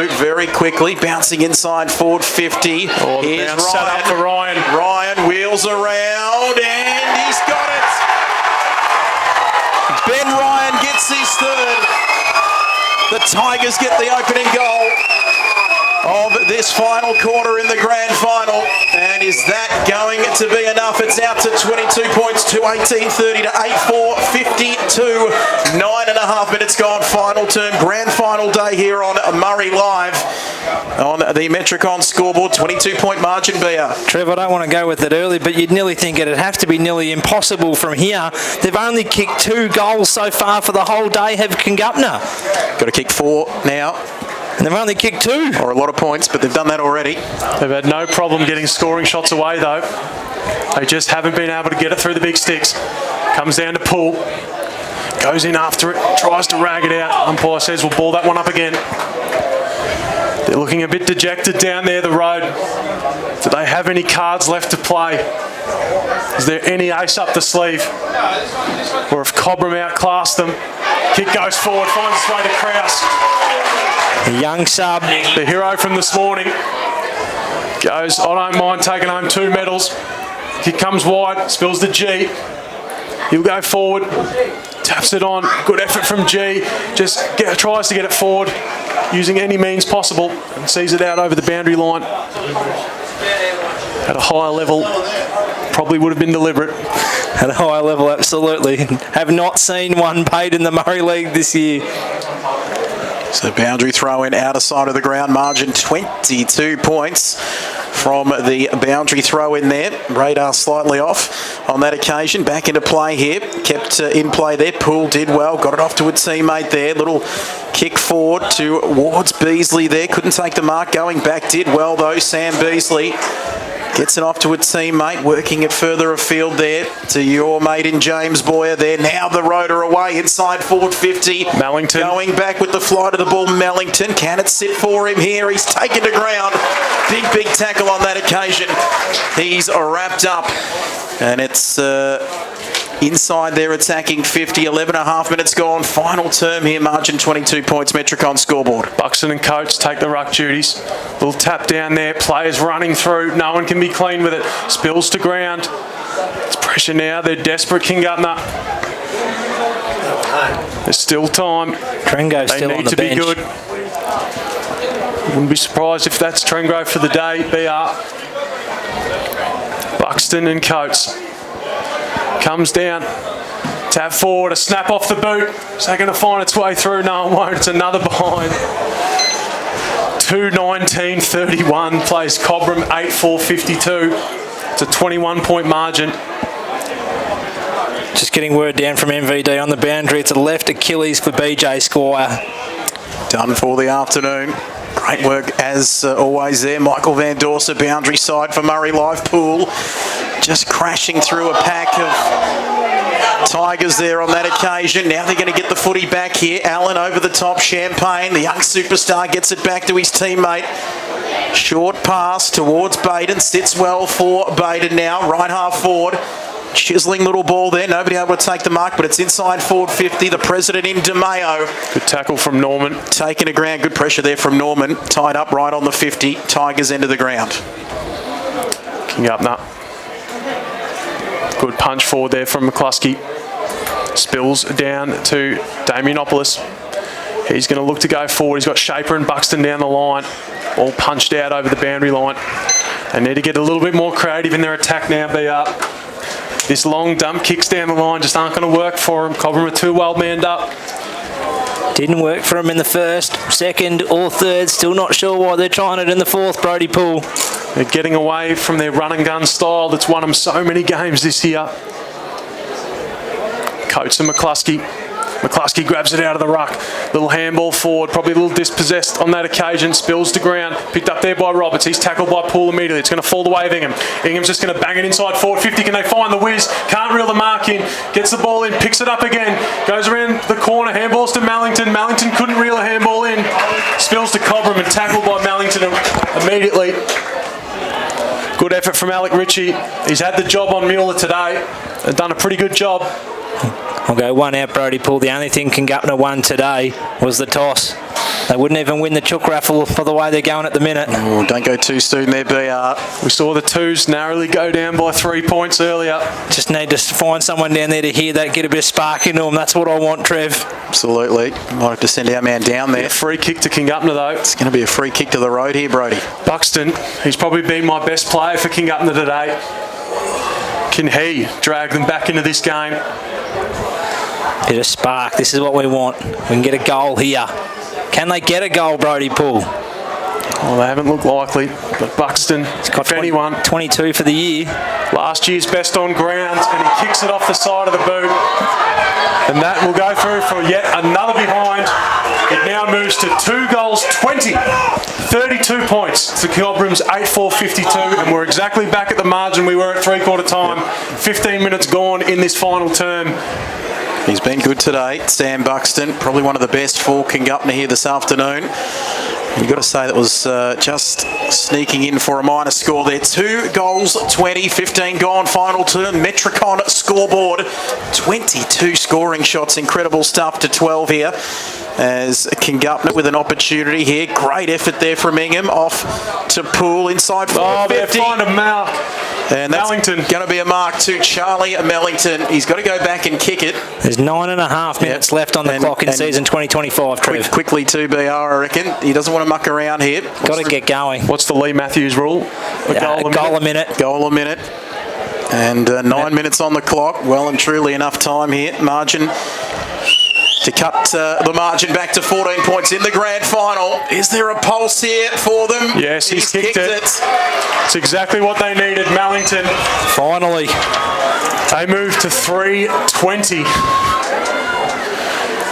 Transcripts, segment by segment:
Very quickly, bouncing inside forward 50. Oh, Here's Ryan. Set up for Ryan. Ryan wheels around and he's got it. Ben Ryan gets his third. The Tigers get the opening goal of this final quarter in the grand final. And is that going to be enough? It's out to 22 points to 18:30 to 8-4, 52. 9.5 minutes gone. Final term, grand final day here on Murray Live on the Metricon scoreboard. 22-point margin, Bia. Trev, I don't want to go with it early, but you'd nearly think it'd have to be nearly impossible from here. They've only kicked 2 goals so far for the whole day, have Congupna. Got to kick 4 now. And they've only kicked 2. Or a lot of points, but they've done that already. They've had no problem getting scoring shots away, though. They just haven't been able to get it through the big sticks. Comes down to Poole. Goes in after it. Tries to rag it out. Umpire says we'll ball that one up again. They're looking a bit dejected down there the road. Do they have any cards left to play? Is there any ace up the sleeve? Or if Cobram outclassed them? Kick goes forward, finds its way to Krause. The young sub. The hero from this morning goes, I don't mind taking home 2 medals. Kick comes wide, spills the G. He'll go forward, taps it on. Good effort from G. Just tries to get it forward using any means possible and sees it out over the boundary line. At a higher level, probably would have been deliberate. At a higher level, absolutely. Have not seen one paid in the Murray League this year. So boundary throw in outer side of the ground, margin 22 points from the boundary throw in there. Radar slightly off on that occasion. Back into play here. Kept in play there. Poole did well. Got it off to a teammate there. Little kick forward towards Beasley there. Couldn't take the mark. Going back did well though. Sam Beasley gets it off to a teammate, working it further afield there to your mate in James Boyer there. Now the rotor away inside forward 50. Mellington. Going back with the flight of the ball, Mellington. Can it sit for him here? He's taken to ground. Big tackle on that occasion. He's wrapped up. And it's inside there attacking 50. 11.5 minutes gone. Final term here, margin 22 points, Metricon scoreboard. Buxton and Coates take the ruck duties. Little tap down there. Players running through. No one can be clean with it. Spills to ground. It's pressure now. They're desperate, Congupna. There's still time. Trengo's still on the bench. They need to be good. Wouldn't be surprised if that's Trengo for the day. BR. Buxton and Coates. Comes down. Tap forward. A snap off the boot. Is that going to find its way through? No, it won't. It's another behind. 2:19:31 plays Cobram 8:4:52. It's a 21-point margin. Just getting word down from MVD on the boundary. It's a left Achilles for BJ Squire. Done for the afternoon. Great work as always there. Michael Van Dorsen, boundary side for Murray Live. Poole just crashing through a pack of Tigers there on that occasion. Now they're going to get the footy back here. Allen over the top. Champagne, the young superstar, gets it back to his teammate. Short pass towards Baden. Sits well for Baden now. Right half forward. Chiseling little ball there. Nobody able to take the mark, but it's inside forward 50. The president in DeMayo. Good tackle from Norman. Taking a ground. Good pressure there from Norman. Tied up right on the 50. Tigers end of the ground. Congupna. Good punch forward there from McCluskey. Spills down to Damianopoulos. He's going to look to go forward. He's got Shaper and Buxton down the line. All punched out over the boundary line. They need to get a little bit more creative in their attack now, BR. This long dump kicks down the line just aren't going to work for him. Cobram are too well manned up. Didn't work for him in the first, second or third. Still not sure why they're trying it in the fourth, Brody Poole. They're getting away from their run and gun style that's won them so many games this year. Coates and McCluskey. McCluskey grabs it out of the ruck. Little handball forward, probably a little dispossessed on that occasion. Spills to ground. Picked up there by Roberts. He's tackled by Poole immediately. It's going to fall the way of Ingham. Ingham's just going to bang it inside forward 50. Can they find the whiz? Can't reel the mark in. Gets the ball in. Picks it up again. Goes around the corner. Handballs to Mellington. Mellington couldn't reel a handball in. Spills to Cobram and tackled by Mellington immediately. Good effort from Alec Ritchie. He's had the job on Mueller today. They've done a pretty good job. I'll go one out, Brody Poole. The only thing Congupna won today was the toss. They wouldn't even win the chook raffle for the way they're going at the minute. Oh, don't go too soon there, BR. We saw the twos narrowly go down by 3 points earlier. Just need to find someone down there to hear that, get a bit of spark into them. That's what I want, Trev. Absolutely. Might have to send our man down there. A free kick to Congupna though. It's going to be a free kick to the road here, Brody. Buxton, he's probably been my best player for Congupna today. Can he drag them back into this game? Bit of spark. This is what we want. We can get a goal here. Can they get a goal, Brody Poole? Well, they haven't looked likely, but Buxton, He's got if anyone, 22 for the year. last year's best on ground, and he kicks it off the side of the boot. And that will go through for yet another behind. It now moves to 2 goals, 20. 32 points to Cobram's 8-4-52, and we're exactly back at the margin we were at three-quarter time. 15 minutes gone in this final term. He's been good today, Sam Buxton. Probably one of the best for Congupna here this afternoon. You've got to say that was just sneaking in for a minor score there. 2 goals, 20, 15 gone, final term. Metricon scoreboard, 22 scoring shots. Incredible stuff to 12 here. As Congupna with an opportunity here. Great effort there from Ingham. Off to Poole inside 450. Oh, they're fine to Mal. And that's Mellington. going to be a mark to Charlie Mellington. He's got to go back and kick it. There's 9.5 minutes left on the clock in season 2025, Trev. Quickly to BR, I reckon. He doesn't want to muck around here. Got to get going. What's the Lee Matthews rule? A goal a minute. Goal a minute. And 9 minutes on the clock. Well and truly enough time here. Margin to cut the margin back to 14 points in the grand final. Is there a pulse here for them? Yes, he's kicked it. It's exactly what they needed, Mellington. Finally. They moved to 320.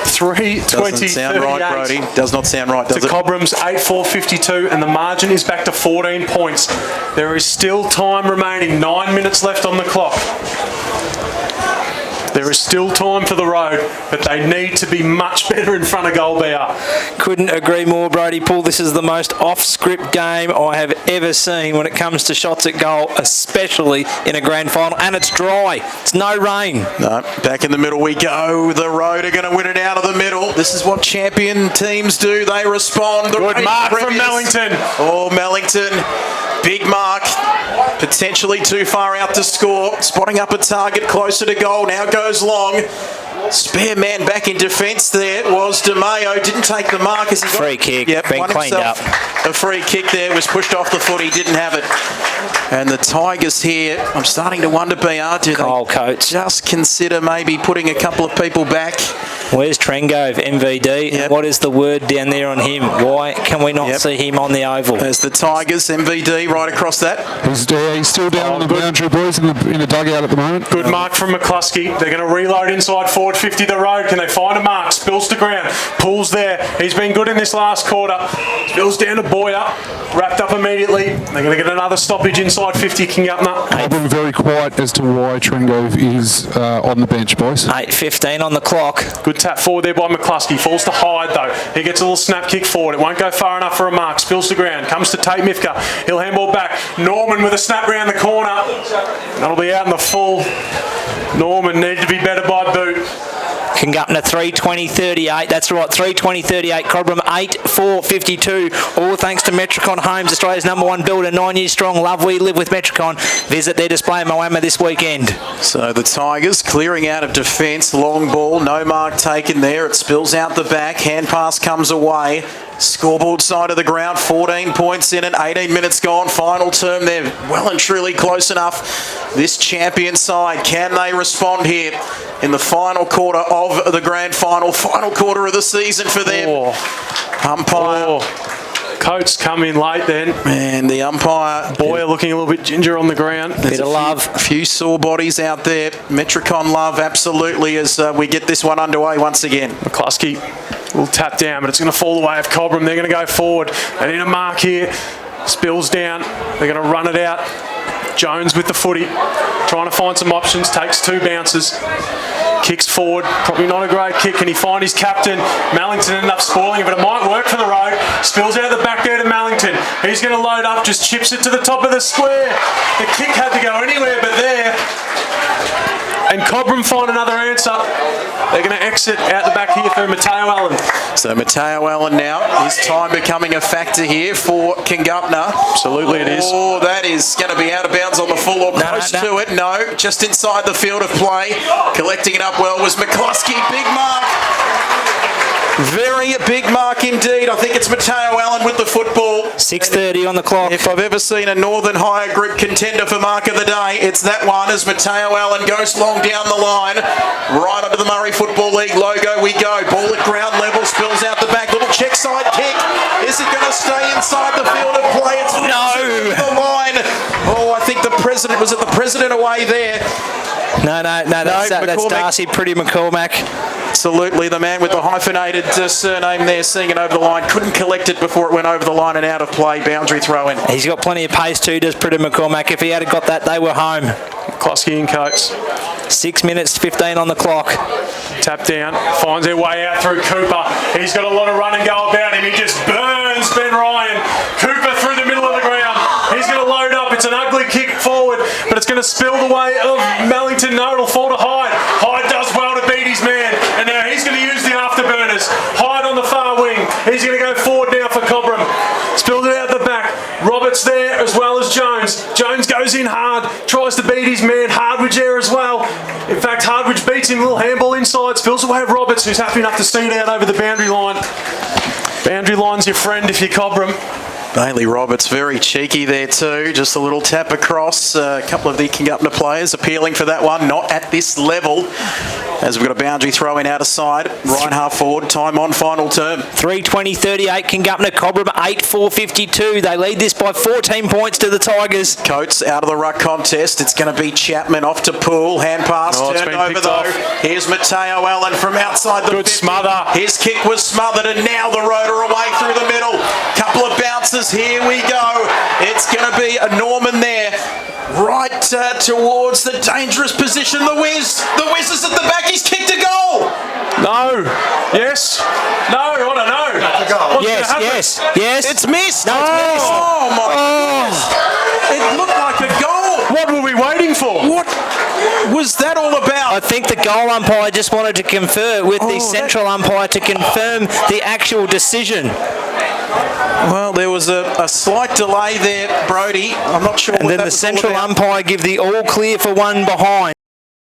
320. Doesn't sound right, Brody. Does not sound right, does to it? Cobram's 8-4-52, and the margin is back to 14 points. There is still time remaining. 9 minutes left on the clock. There is still time for the road, but they need to be much better in front of goal BR. Couldn't agree more, Brody Poole. This is the most off-script game I have ever seen when it comes to shots at goal, especially in a grand final. And it's dry. It's no rain. No, back in the middle we go. The road are going to win it out of the middle. This is what champion teams do. They respond. Good mark from Mellington. Oh, Mellington. Big mark. Potentially too far out to score. Spotting up a target closer to goal. Now goes long. Spare man back in defence there was DeMayo. Didn't take the mark as he got Free kick. Yep, Been won cleaned himself up. a free kick there. Was pushed off the foot. He didn't have it. And the Tigers here, I'm starting to wonder, BR, do Cole they Coates. just consider maybe putting a couple of people back? Where's Trengove, MVD? Yep. What is the word down there on him? Why can we not see him on the oval? There's the Tigers, MVD right across that. He's still down on the boundary, boys, in the dugout at the moment. Good mark from McCluskey. They're going to reload inside forward 50 the road. Can they find a mark? Spills to ground. Pulls there. He's been good in this last quarter. Spills down to Boyer. Wrapped up immediately. They're going to get another stoppage inside 50. Congupna. I've been very quiet as to why Trengove is on the bench, boys. 8:15 on the clock. Good tap forward there by McCluskey. Falls to Hyde though. He gets a little snap kick forward. It won't go far enough for a mark. Spills to ground. Comes to Tate Mifka. He'll handball back. Norman with a snap round the corner. That'll be out in the full. Norman needed to be better by boot. Congupna 3:20.38. That's right, 3:20.38. Cobram 8-4-52. All thanks to Metricon Homes, Australia's #1 builder, 9 years strong. Love we live with Metricon. Visit their display in Moama this weekend. So the Tigers clearing out of defence. Long ball, no mark taken there. It spills out the back. Hand pass comes away. Scoreboard side of the ground, 14 points in it, 18 minutes gone. Final term, they're well and truly close enough. This champion side, can they respond here in the final quarter of the grand final quarter of the season for them? Umpire. Coates come in late then. And the umpire. Boyer looking a little bit ginger on the ground. Bit of love. A few sore bodies out there. Metricon love, absolutely, as we get this one underway once again. McCluskey will tap down, but it's going to fall away of Cobram. They're going to go forward. They need a mark here. Spills down. They're going to run it out. Jones with the footy. Trying to find some options. Takes 2 bounces. Kicks forward. Probably not a great kick. Can he find his captain? Mellington ended up spoiling it, but it might work for the road. Spills out the back there to Mellington. He's going to load up. Just chips it to the top of the square. The kick had to go anywhere but there. and Cobram find another answer. They're going to exit out the back here for Matteo Allen. So Matteo Allen now, his time becoming a factor here for Congupna. Absolutely it is. Oh, that is going to be out of bounds on the full or close to it. No, just inside the field of play. Collecting it up well was McCluskey. Big mark. Very big mark indeed. I think it's Matteo Allen with the football. 6:30 on the clock. If I've ever seen a Northern Hire Group contender for mark of the day, it's that one as Matteo Allen goes long down the line. Right under the Murray Football League logo we go. Ball at ground level, spills out the back. Little check side kick. Is it going to stay inside the field of play? It's the line. Oh, I think the president, was it the president away there? No, that's Darcy Pretty McCormack. Absolutely, the man with the hyphenated surname there, seeing it over the line. Couldn't collect it before it went over the line and out of play. Boundary throw in. He's got plenty of pace too, does Pretty McCormack. If he had got that, they were home. Klosky and Coates. 6 minutes, 15 on the clock. Tap down, finds their way out through Cooper. He's got a lot of run and go about him. He just burns Ben Ryan. Cooper through the middle of the ground. He's going to load up. It's an ugly kick forward, but it's going to spill the way of Mellington. No, it'll fall to Hyde. Hyde does well to beat his man, and now he's going to use the afterburners. Hyde on the far wing. He's going to go forward now for Cobram. Spilled it out the back. Roberts there as well as Jones. Jones goes in hard, tries to beat his man. Hardwidge there as well. In fact, Hardwidge beats him. Little handball inside. Spills away of Roberts, who's happy enough to see it out over the boundary line. Boundary line's your friend if you're Cobram. Bailey Roberts very cheeky there too. Just a little tap across. A couple of the Congupna players appealing for that one. Not at this level. As we've got a boundary throw in out of side. Right half forward. Time on final term. 3:20.38 Congupna. Cobram 8:4.52. They lead this by 14 points to the Tigers. Coates out of the ruck contest. It's going to be Chapman off to Poole. Hand pass turned over though. Here's Matteo Allen from outside the good 50. smother. His kick was smothered and now the rotor away through the middle. Couple of bounces. Here we go. It's going to be a Norman there. Right towards the dangerous position. The Wiz. The Wiz is at the back. He's kicked a goal. No. Yes. No. I don't know. Yes. It's missed. No. It's missed. Oh my goodness. It looked like a goal. What were we waiting for? What was that all about? I think the goal umpire just wanted to confer with the central umpire to confirm the actual decision. Well, there was a slight delay there, Brody. I'm not sure. And then the central umpire give the all clear for one behind.